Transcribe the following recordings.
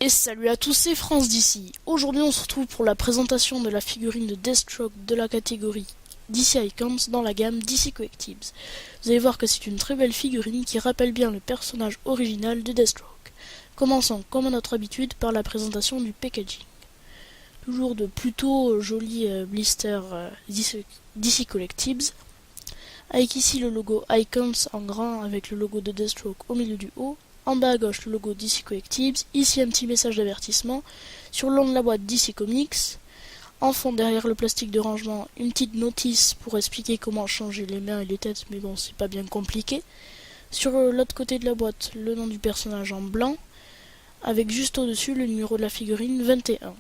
Et salut à tous, c'est France d'ici. Aujourd'hui on se retrouve pour la présentation de la figurine de Deathstroke de la catégorie DC Icons dans la gamme DC Collectibles. Vous allez voir que c'est une très belle figurine qui rappelle bien le personnage original de Deathstroke. Commençons comme à notre habitude par la présentation du packaging. Toujours de plutôt jolis blisters DC Collectibles, avec ici le logo Icons en grand avec le logo de Deathstroke au milieu du haut. En bas à gauche, le logo DC Collectibles. Ici, un petit message d'avertissement. Sur le long de la boîte, DC Comics. En fond, derrière le plastique de rangement, une petite notice pour expliquer comment changer les mains et les têtes, mais bon, c'est pas bien compliqué. Sur l'autre côté de la boîte, le nom du personnage en blanc, avec juste au-dessus le numéro de la figurine 21.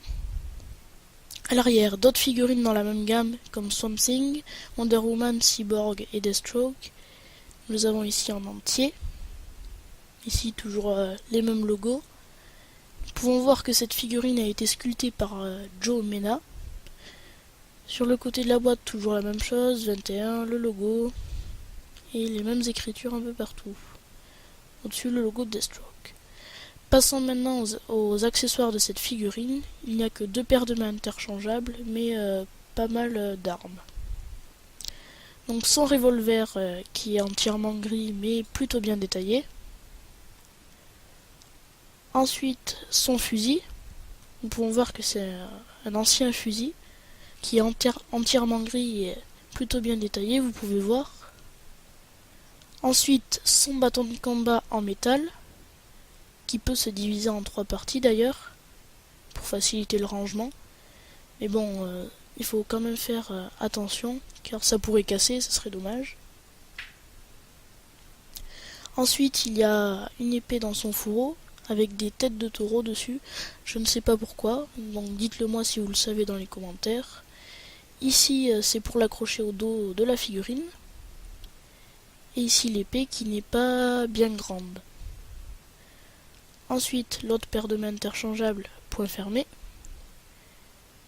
À l'arrière, d'autres figurines dans la même gamme, comme Swamp Thing, Wonder Woman, Cyborg et Deathstroke. Nous avons ici en entier. Ici, toujours les mêmes logos. Nous pouvons voir que cette figurine a été sculptée par Joe Mena. Sur le côté de la boîte, toujours la même chose, 21, le logo, et les mêmes écritures un peu partout. Au-dessus, le logo de Deathstroke. Passons maintenant aux accessoires de cette figurine. Il n'y a que 2 paires de mains interchangeables, mais pas mal d'armes. Donc son revolver qui est entièrement gris, mais plutôt bien détaillé. Ensuite, son fusil. Nous pouvons voir que c'est un ancien fusil qui est entièrement gris et plutôt bien détaillé, vous pouvez voir. Ensuite, son bâton de combat en métal, qui peut se diviser en 3 parties d'ailleurs, pour faciliter le rangement. Mais bon, il faut quand même faire attention, car ça pourrait casser, ce serait dommage. Ensuite, il y a une épée dans son fourreau, avec des têtes de taureau dessus, je ne sais pas pourquoi, donc dites-le moi si vous le savez dans les commentaires. Ici c'est pour l'accrocher au dos de la figurine, et ici l'épée qui n'est pas bien grande. Ensuite l'autre paire de mains interchangeable, point fermé,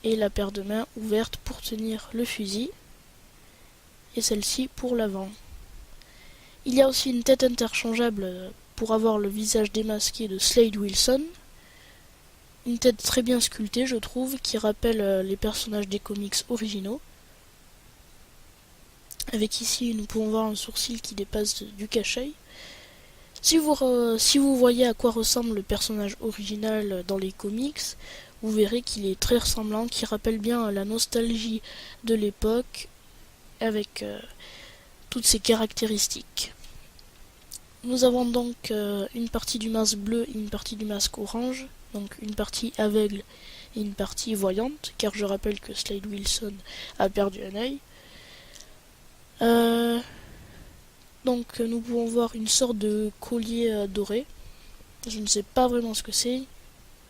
et la paire de mains ouverte pour tenir le fusil, et celle-ci pour l'avant. Il y a aussi une tête interchangeable pour avoir le visage démasqué de Slade Wilson. Une tête très bien sculptée, je trouve, qui rappelle les personnages des comics originaux. Avec ici, nous pouvons voir un sourcil qui dépasse du cache-œil. Si vous voyez à quoi ressemble le personnage original dans les comics, vous verrez qu'il est très ressemblant, qui rappelle bien la nostalgie de l'époque, avec toutes ses caractéristiques. Nous avons donc une partie du masque bleu et une partie du masque orange, donc une partie aveugle et une partie voyante, car je rappelle que Slade Wilson a perdu un œil. Donc nous pouvons voir une sorte de collier doré, je ne sais pas vraiment ce que c'est,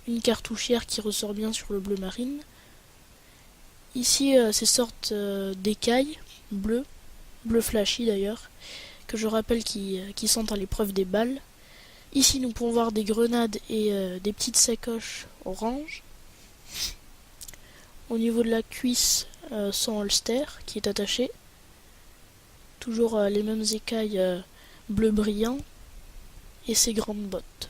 une cartouchière qui ressort bien sur le bleu marine. Ici ces sortes d'écailles bleues, bleu flashy d'ailleurs, que je rappelle qui sont à l'épreuve des balles. Ici nous pouvons voir des grenades et des petites sacoches orange. Au niveau de la cuisse, son holster qui est attaché. Toujours les mêmes écailles bleu brillant et ses grandes bottes.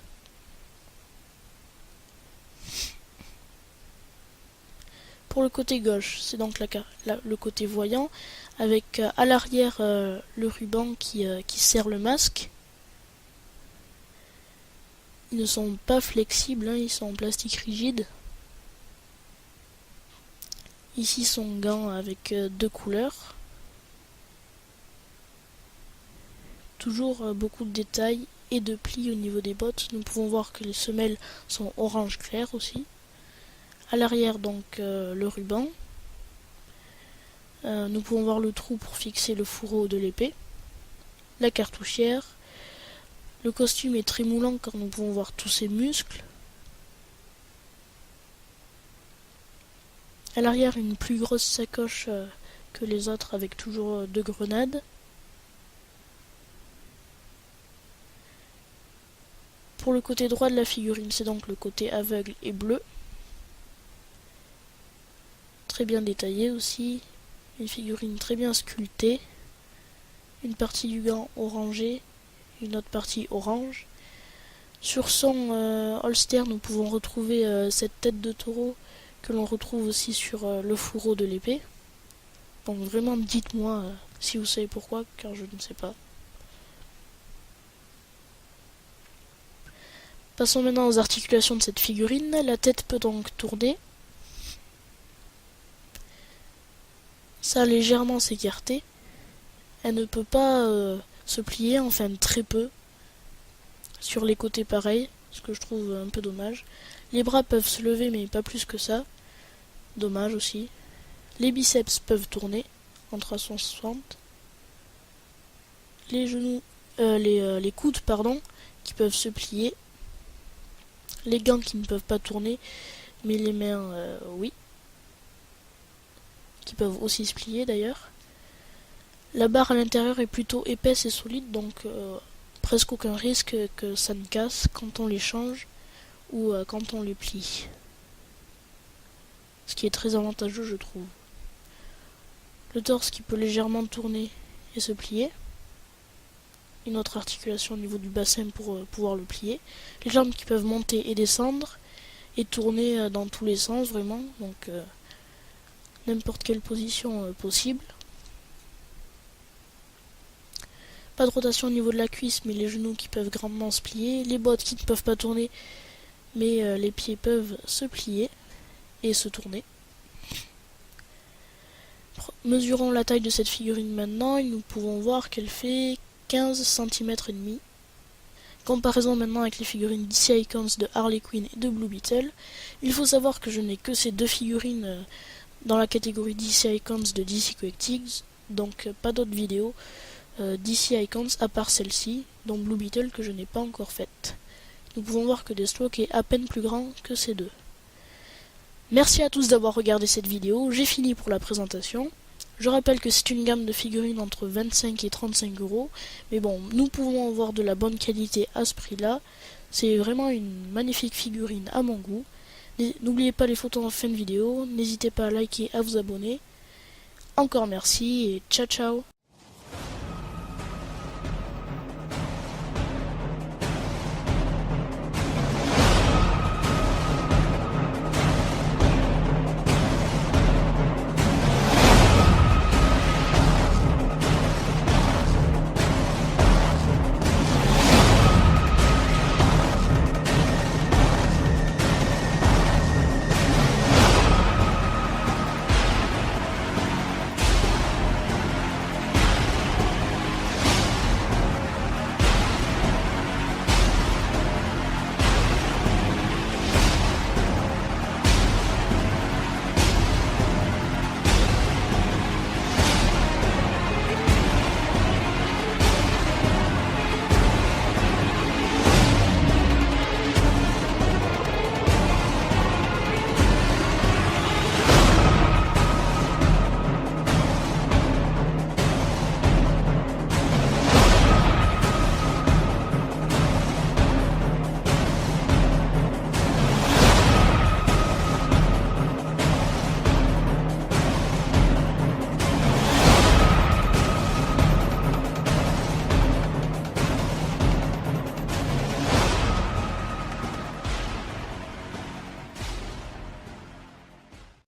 Pour le côté gauche, c'est donc le côté voyant, avec à l'arrière le ruban qui serre le masque. Ils ne sont pas flexibles, ils sont en plastique rigide. Ici son gant avec 2 couleurs. Toujours beaucoup de détails et de plis au niveau des bottes. Nous pouvons voir que les semelles sont orange clair aussi. À l'arrière donc le ruban. Nous pouvons voir le trou pour fixer le fourreau de l'épée. La cartouchière. Le costume est très moulant car nous pouvons voir tous ses muscles. À l'arrière une plus grosse sacoche que les autres avec toujours 2 grenades. Pour le côté droit de la figurine, c'est donc le côté aveugle et bleu. Très bien détaillé aussi. Une figurine très bien sculptée. Une partie du gant orangé, une autre partie orange. Sur son holster, nous pouvons retrouver cette tête de taureau que l'on retrouve aussi sur le fourreau de l'épée. Donc vraiment dites-moi si vous savez pourquoi, car je ne sais pas. Passons maintenant aux articulations de cette figurine. La tête peut donc tourner. Ça légèrement s'écarter. Elle ne peut pas se plier, enfin très peu. Sur les côtés pareil, ce que je trouve un peu dommage. Les bras peuvent se lever mais pas plus que ça. Dommage aussi. Les biceps peuvent tourner en 360. Les genoux, les coudes pardon, qui peuvent se plier. Les gants qui ne peuvent pas tourner, mais les mains oui. Qui peuvent aussi se plier d'ailleurs. La barre à l'intérieur est plutôt épaisse et solide, donc presque aucun risque que ça ne casse quand on les change ou quand on les plie. Ce qui est très avantageux, je trouve. Le torse qui peut légèrement tourner et se plier. Une autre articulation au niveau du bassin pour pouvoir le plier. Les jambes qui peuvent monter et descendre et tourner dans tous les sens vraiment, donc n'importe quelle position possible. Pas de rotation au niveau de la cuisse, mais les genoux qui peuvent grandement se plier. Les bottes qui ne peuvent pas tourner, mais les pieds peuvent se plier et se tourner. Mesurons la taille de cette figurine maintenant, et nous pouvons voir qu'elle fait 15 cm et demi. Comparaison maintenant avec les figurines DC Icons de Harley Quinn et de Blue Beetle. Il faut savoir que je n'ai que ces deux figurines dans la catégorie DC Icons de DC Collectibles, donc pas d'autres vidéos DC Icons à part celle-ci, dont Blue Beetle que je n'ai pas encore faite. Nous pouvons voir que Deathstroke est à peine plus grand que ces deux. Merci à tous d'avoir regardé cette vidéo, j'ai fini pour la présentation. Je rappelle que c'est une gamme de figurines entre 25 et 35 euros, mais bon, nous pouvons avoir de la bonne qualité à ce prix-là. C'est vraiment une magnifique figurine à mon goût. N'oubliez pas les photos en fin de vidéo, n'hésitez pas à liker et à vous abonner. Encore merci et ciao ciao.